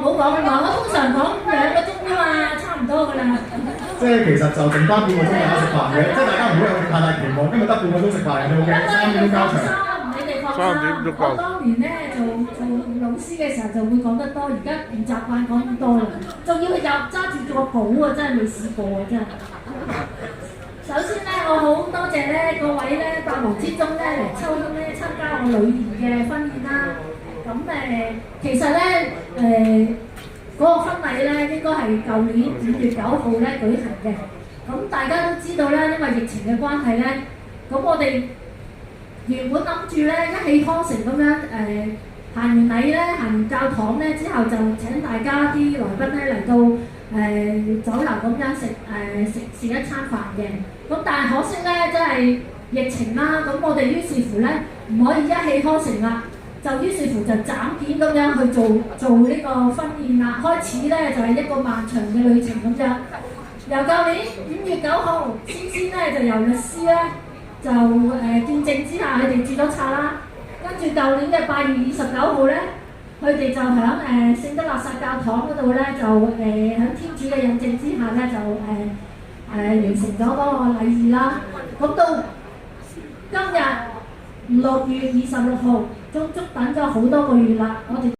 唔好講咁耐，我通常講2個鐘啫嘛，差唔多㗎啦。即係其實就剩翻半個鐘大家食飯嘅，即係大家唔好有太大期望，今日得半個鐘食飯嘅 OK，3點鐘交場。你哋放心，我當年咧做老師嘅時候就會講得多，而家唔習慣講咁多啦。仲要又揸住個簿啊，真係未試過啊，真係。首先咧，我好多謝咧各位咧百無之中咧嚟抽空咧參加我女兒嘅婚宴啦。咁其實咧嗰個婚禮咧應該係舊年5月9號咧舉行嘅。咁大家都知道咧，因為疫情嘅關係咧，咁我哋原本諗住咧一氣呵成咁樣行完禮咧，行完教堂咧之後就請大家啲來賓咧嚟到酒樓咁樣食一餐飯嘅。咁但係可惜咧，真係疫情啦，咁我哋於是乎咧唔可以一氣呵成啦，就於是乎就斬件咁樣去做呢個婚宴啦。開始咧就係一個漫長嘅旅程咁樣。由舊年5月9號，先咧就由律師咧就見證之下，佢哋註咗冊啦。跟住舊年嘅8月29號咧，佢哋就響聖德肋撒教堂嗰度咧，就響天主嘅印證之下咧，就完成咗嗰個禮儀啦。咁到今日6月26號，足足等咗好多個月啦，我哋。